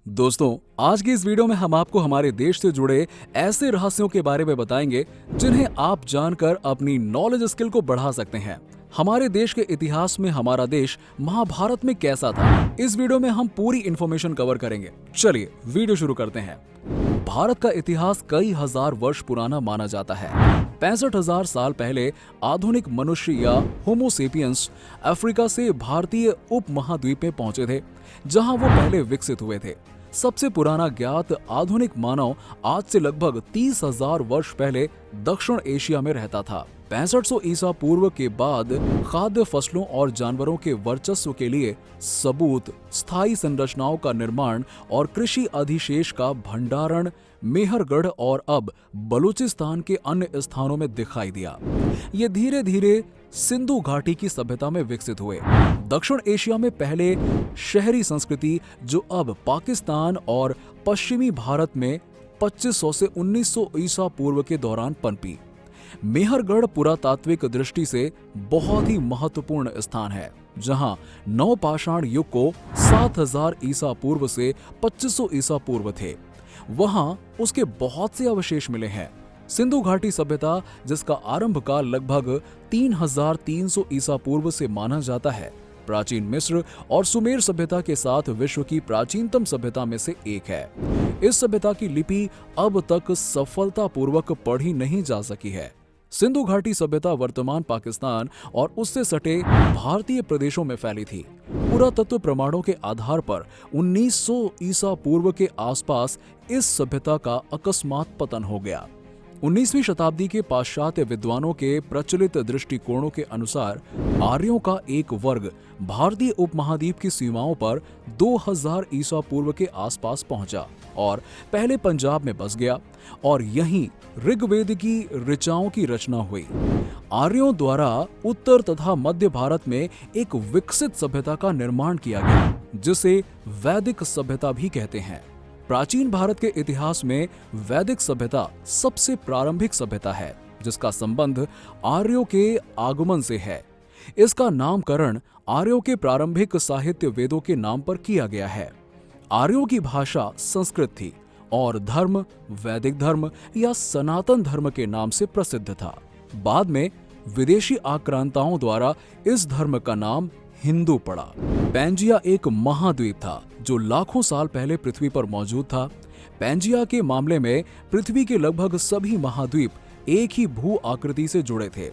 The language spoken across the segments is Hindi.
दोस्तों, आज की इस वीडियो में हम आपको हमारे देश से जुड़े ऐसे रहस्यों के बारे में बताएंगे जिन्हें आप जानकर अपनी नॉलेज स्किल को बढ़ा सकते हैं। हमारे देश के इतिहास में हमारा देश महाभारत में कैसा था, इस वीडियो में हम पूरी इंफॉर्मेशन कवर करेंगे। चलिए वीडियो शुरू करते हैं। भारत का इतिहास कई हजार वर्ष पुराना माना जाता है। 65,000 साल पहले आधुनिक मनुष्य या होमोसेपियंस अफ्रीका से भारतीय उपमहाद्वीप में पहुंचे थे, जहां वो पहले विकसित हुए थे। सबसे पुराना ज्ञात आधुनिक मानव आज से लगभग 30,000 वर्ष पहले दक्षिण एशिया में रहता था। 6500 ईसा पूर्व के बाद खाद्य फसलों और जानवरों के वर्चस्व के लिए सबूत, स्थायी संरचनाओं का निर्माण और कृषि अधिशेष का भंडारण मेहरगढ़ और अब बलूचिस्तान के अन्य स्थानों में दिखाई दिया। ये धीरे धीरे सिंधु घाटी की सभ्यता में विकसित हुए। दक्षिण एशिया में पहले शहरी संस्कृति जो अब पाकिस्तान और पश्चिमी भारत में 2500 से 1900 ईसा पूर्व के दौरान पनपी। मेहरगढ़ पुरातात्विक दृष्टि से बहुत ही महत्वपूर्ण स्थान है, जहां नवपाषाण युग को 7000 ईसा पूर्व से 2500 ईसा पूर्व थे। वहां उसके बहुत से अवशेष मिले हैं। सिंधु घाटी सभ्यता, जिसका आरंभ काल लगभग 3300 ईसा पूर्व से माना जाता है, प्राचीन मिस्र और सुमेर सभ्यता के साथ विश्व की प्राचीनतम सभ्यता में से एक है। इस सभ्यता की लिपि अब तक सफलतापूर्वक पढ़ी नहीं जा सकी है। सिंधु घाटी सभ्यता वर्तमान पाकिस्तान और उससे सटे भारतीय प्रदेशों में फैली थी। पुरातत्व प्रमाणों के आधार पर 1900 ईसा पूर्व के आसपास इस सभ्यता का अकस्मात पतन हो गया। 19वीं शताब्दी के पाश्चात्य विद्वानों के प्रचलित दृष्टिकोणों के अनुसार आर्यों का एक वर्ग भारतीय उपमहाद्वीप की सीमाओं पर 2000 ईसा पूर्व के आसपास पहुंचा और पहले पंजाब में बस गया और यहीं ऋग्वेद की ऋचाओं की रचना हुई। आर्यों द्वारा उत्तर तथा मध्य भारत में एक विकसित सभ्यता का निर्माण किया गया, जिसे वैदिक सभ्यता भी कहते हैं। प्राचीन भारत के इतिहास में वैदिक सभ्यता सबसे प्रारंभिक सभ्यता है, जिसका संबंध आर्यों के आगमन से है। इसका नामकरण आर्यों के प्रारंभिक साहित्य वेदों के नाम पर किया गया है। आर्यों की भाषा संस्कृत थी और धर्म वैदिक धर्म या सनातन धर्म के नाम से प्रसिद्ध था। बाद में विदेशी आक्रांताओं द्वारा इस धर्म का नाम हिंदू पड़ा। पैंजिया एक महाद्वीप था जो लाखों साल पहले पृथ्वी पर मौजूद था। पैंजिया के मामले में पृथ्वी के लगभग सभी महाद्वीप एक ही भू आकृति से जुड़े थे।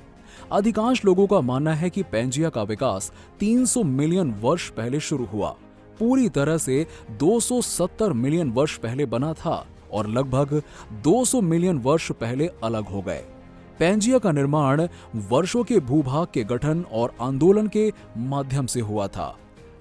अधिकांश लोगों का मानना है कि पैंजिया का विकास 300 मिलियन वर्ष पहले शुरू हुआ, पूरी तरह से 270 मिलियन वर्ष पहले बना था और लगभग 200 मिलियन वर्ष पहले अलग हो गए। पैंजिया का निर्माण वर्षों के भूभाग के गठन और आंदोलन के माध्यम से हुआ था।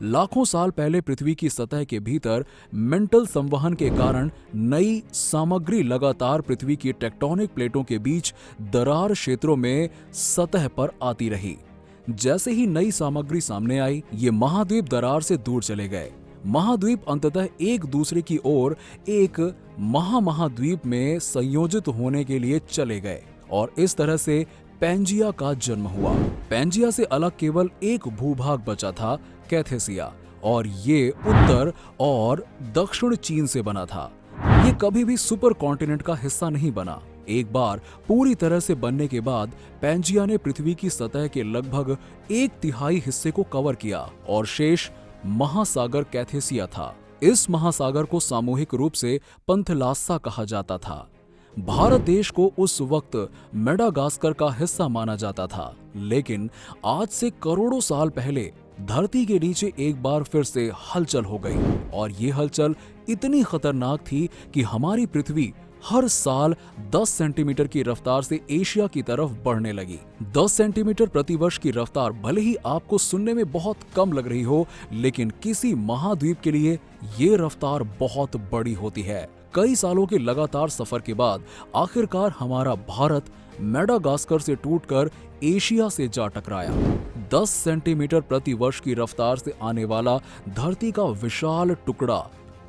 लाखों साल पहले पृथ्वी की सतह के भीतर मेंटल संवहन के कारण नई सामग्री लगातार पृथ्वी की टेक्टोनिक प्लेटों के बीच दरार क्षेत्रों में सतह पर आती रही। जैसे ही नई सामग्री सामने आई, ये महाद्वीप दरार से दूर चले गए। महाद्वीप अंततः एक दूसरे की ओर एक महाद्वीप में संयोजित होने के लिए चले गए और इस तरह से पैंजिया का जन्म हुआ। पैंजिया से अलग केवल एक भूभाग बचा था, कैथेसिया, और ये उत्तर और दक्षिण चीन से बना था। ये कभी भी सुपर कॉन्टिनेंट का हिस्सा नहीं बना। एक बार पूरी तरह से बनने के बाद पैंजिया ने पृथ्वी की सतह के लगभग 1/3 हिस्से को कवर किया और शेष महासागर कैथेसिया था। इस महासागर को सामूहिक रूप से पंथलास्सा कहा जाता था। भारत देश को उस वक्त मेडागास्कर का हिस्सा माना जाता था, लेकिन आज से करोड़ों साल पहले धरती के नीचे एक बार फिर से हलचल हो गई और ये हलचल इतनी खतरनाक थी कि हमारी पृथ्वी हर साल 10 सेंटीमीटर की रफ्तार से एशिया की तरफ बढ़ने लगी। 10 सेंटीमीटर प्रति वर्ष की रफ्तार भले ही आपको सुनने में बहुत कम लग रही हो, लेकिन किसी महाद्वीप के लिए ये रफ्तार बहुत बड़ी होती है। कई सालों के लगातार सफर के बाद आखिरकार हमारा भारत मेडागास्कर से टूटकर एशिया से जा टकराया। 10 सेंटीमीटर प्रति वर्ष की रफ्तार से आने वाला धरती का विशाल टुकड़ा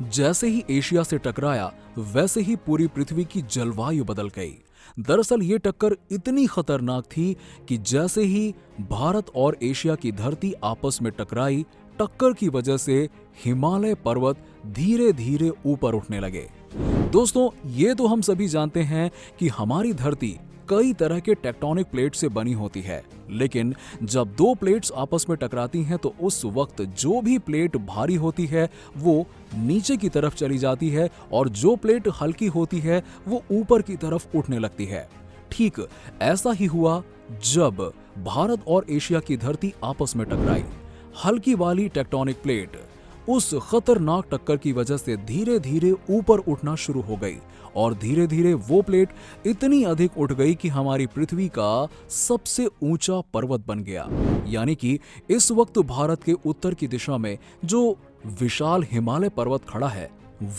जैसे ही एशिया से टकराया, वैसे ही पूरी पृथ्वी की जलवायु बदल गई। दरअसल ये टक्कर इतनी खतरनाक थी कि जैसे ही भारत और एशिया की धरती आपस में टकराई, टक्कर की वजह से हिमालय पर्वत धीरे धीरे ऊपर उठने लगे। दोस्तों, ये तो हम सभी जानते हैं कि हमारी धरती कई तरह के टेक्टोनिक प्लेट से बनी होती है, लेकिन जब दो प्लेट्स आपस में टकराती हैं तो उस वक्त जो भी प्लेट भारी होती है वो नीचे की तरफ चली जाती है और जो प्लेट हल्की होती है वो ऊपर की तरफ उठने लगती है। ठीक ऐसा ही हुआ जब भारत और एशिया की धरती आपस में टकराई। हल्की वाली टेक्टोनिक प्लेट उस खतरनाक टक्कर की वजह से धीरे धीरे ऊपर उठना शुरू हो गई और धीरे धीरे वो प्लेट इतनी अधिक उठ गई कि हमारी पृथ्वी का सबसे ऊंचा पर्वत बन गया। यानी कि इस वक्त भारत के उत्तर की दिशा में जो विशाल हिमालय पर्वत खड़ा है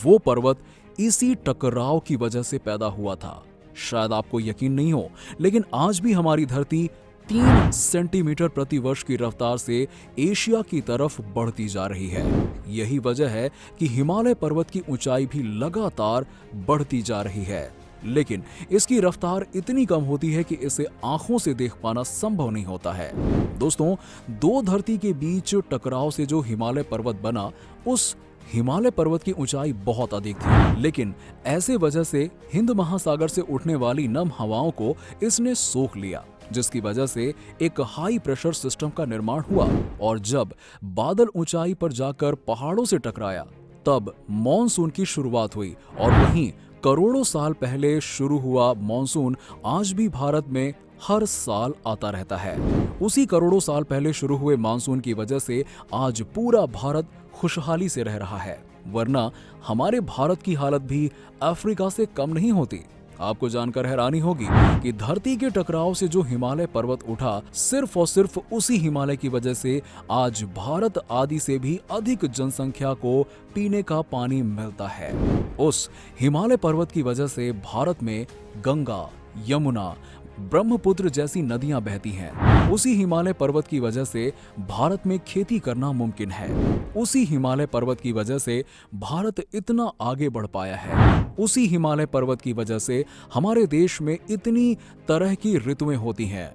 वो पर्वत इसी टकराव की वजह से पैदा हुआ था। शायद आपको यकीन नहीं हो, लेकिन आज भी हमारी धरती 3 सेंटीमीटर प्रति वर्ष की रफ्तार से एशिया की तरफ बढ़ती जा रही है। यही वजह है कि हिमालय पर्वत की ऊंचाई भी लगातार बढ़ती जा रही है, लेकिन इसकी रफ्तार इतनी कम होती है कि इसे आंखों से देख पाना संभव नहीं होता है। दोस्तों, दो धरती के बीच टकराव से जो हिमालय पर्वत बना, उस हिमालय पर्वत की ऊंचाई बहुत अधिक थी, लेकिन ऐसे वजह से हिंद महासागर से उठने वाली नम हवाओं को इसने सोख लिया, जिसकी वजह से एक हाई प्रेशर सिस्टम का निर्माण हुआ और जब बादल ऊंचाई पर जाकर पहाड़ों से टकराया तब मॉनसून की शुरुआत हुई। और वहीं करोड़ों साल पहले शुरू हुआ मॉनसून आज भी भारत में हर साल आता रहता है। उसी करोड़ों साल पहले शुरू हुए मानसून की वजह से आज पूरा भारत खुशहाली से रह रहा है, वरना हमारे भारत की हालत भी अफ्रीका से कम नहीं होती। आपको जानकर हैरानी होगी कि धरती के टकराव से जो हिमालय पर्वत उठा, सिर्फ और सिर्फ उसी हिमालय की वजह से आज भारत आदि से भी अधिक जनसंख्या को पीने का पानी मिलता है। उस हिमालय पर्वत की वजह से भारत में गंगा, यमुना, ब्रह्मपुत्र जैसी नदियां बहती हैं। उसी हिमालय पर्वत की वजह से भारत में खेती करना मुमकिन है। उसी हिमालय पर्वत की वजह से भारत इतना आगे बढ़ पाया है। उसी हिमालय पर्वत की वजह से हमारे देश में इतनी तरह की ऋतुएं होती हैं।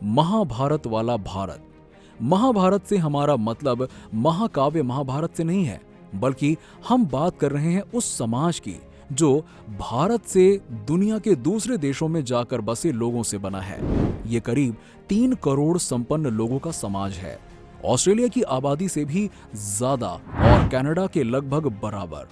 महाभारत वाला भारत, महाभारत से हमारा मतलब महाकाव्य महाभारत से नहीं है, बल्कि हम बात कर रहे हैं उस समाज की जो भारत से दुनिया के दूसरे देशों में जाकर बसे लोगों से बना है। ये करीब 3 करोड़ संपन्न लोगों का समाज है। ऑस्ट्रेलिया की आबादी से भी ज्यादा और कनाडा के लगभग बराबर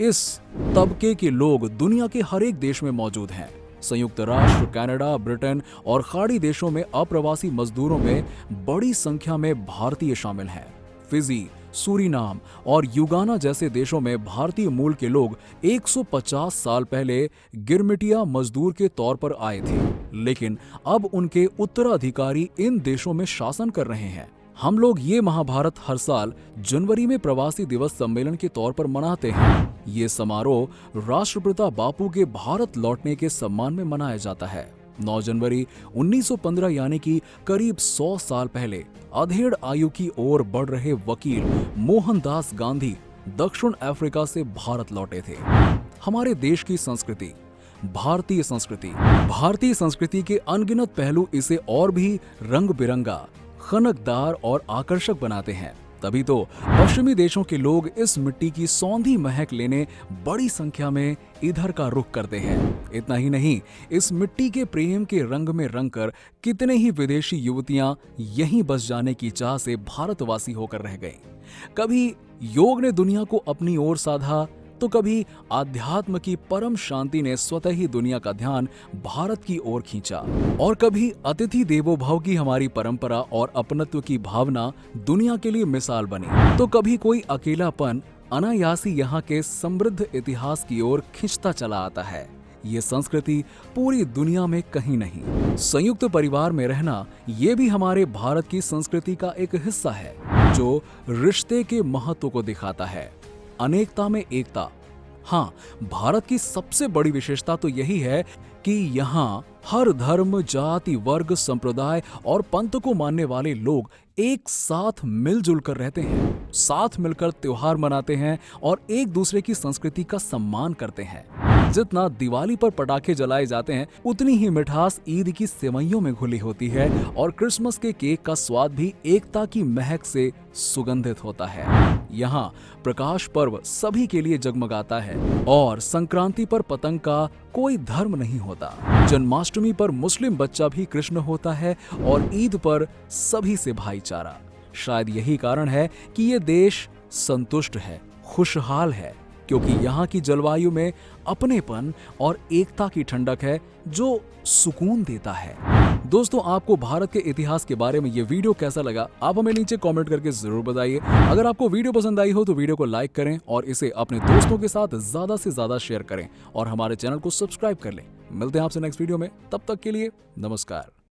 इस तबके के लोग दुनिया के हर एक देश में मौजूद हैं। संयुक्त राष्ट्र, कनाडा, ब्रिटेन और खाड़ी देशों में अप्रवासी मजदूरों में बड़ी संख्या में भारतीय शामिल हैं। फिजी, सूरीनाम और युगाना जैसे देशों में भारतीय मूल के लोग 150 साल पहले गिरमिटिया मजदूर के तौर पर आए थे, लेकिन अब उनके उत्तराधिकारी इन देशों में शासन कर रहे हैं। हम लोग ये महाभारत हर साल जनवरी में प्रवासी दिवस सम्मेलन के तौर पर मनाते हैं। ये समारोह राष्ट्रपिता बापू के भारत लौटने के सम्मान में मनाया जाता है। 9 जनवरी 1915 यानी कि करीब 100 साल पहले अधेड़ आयु की ओर बढ़ रहे वकील मोहनदास गांधी दक्षिण अफ्रीका से भारत लौटे थे। हमारे देश की संस्कृति, भारतीय संस्कृति के अनगिनत पहलू इसे और भी रंग बिरंगा, खनकदार और आकर्षक बनाते हैं। तभी तो पश्चिमी देशों के लोग इस मिट्टी की सौंधी महक लेने बड़ी संख्या में इधर का रुख करते हैं। इतना ही नहीं, इस मिट्टी के प्रेम के रंग में रंगकर कितने ही विदेशी युवतियां यहीं बस जाने की चाह से भारतवासी होकर रह गईं। कभी योग ने दुनिया को अपनी ओर साधा, तो कभी आध्यात्म की परम शांति ने स्वतः ही दुनिया का ध्यान भारत की ओर खींचा, और कभी अतिथि देवो भव की हमारी परंपरा और अपनत्व की भावना दुनिया के लिए मिसाल बनी, तो कभी कोई अकेलापन अनायासी यहाँ के समृद्ध इतिहास की ओर खींचता चला आता है। ये संस्कृति पूरी दुनिया में कहीं नहीं। संयुक्त परिवार में रहना ये भी हमारे भारत की संस्कृति का एक हिस्सा है, जो रिश्ते के महत्व को दिखाता है। अनेकता में एकता। हाँ, भारत की सबसे बड़ी विशेषता तो यही है कि यहाँ हर धर्म, जाति, वर्ग, संप्रदाय और पंथ को मानने वाले लोग एक साथ मिलजुल कर रहते हैं, साथ मिलकर त्योहार मनाते हैं और एक दूसरे की संस्कृति का सम्मान करते हैं। जितना दिवाली पर पटाखे जलाए जाते हैं उतनी ही मिठास ईद की सेवइयों में घुली होती है और क्रिसमस के केक का स्वाद भी एकता की महक से सुगंधित होता है। यहाँ प्रकाश पर्व सभी के लिए जगमगाता है और संक्रांति पर पतंग का कोई धर्म नहीं होता। जन्माष्टमी पर मुस्लिम बच्चा भी कृष्ण होता है और ईद पर सभी से भाईचारा। शायद यही कारण है कि ये देश संतुष्ट है, खुशहाल है, क्योंकि यहाँ की जलवायु में अपनेपन और एकता की ठंडक है जो सुकून देता है। दोस्तों, आपको भारत के इतिहास के बारे में ये वीडियो कैसा लगा, आप हमें नीचे कमेंट करके जरूर बताइए। अगर आपको वीडियो पसंद आई हो तो वीडियो को लाइक करें और इसे अपने दोस्तों के साथ ज्यादा से ज्यादा शेयर करें और हमारे चैनल को सब्सक्राइब कर लें। मिलते हैं आपसे नेक्स्ट वीडियो में, तब तक के लिए नमस्कार।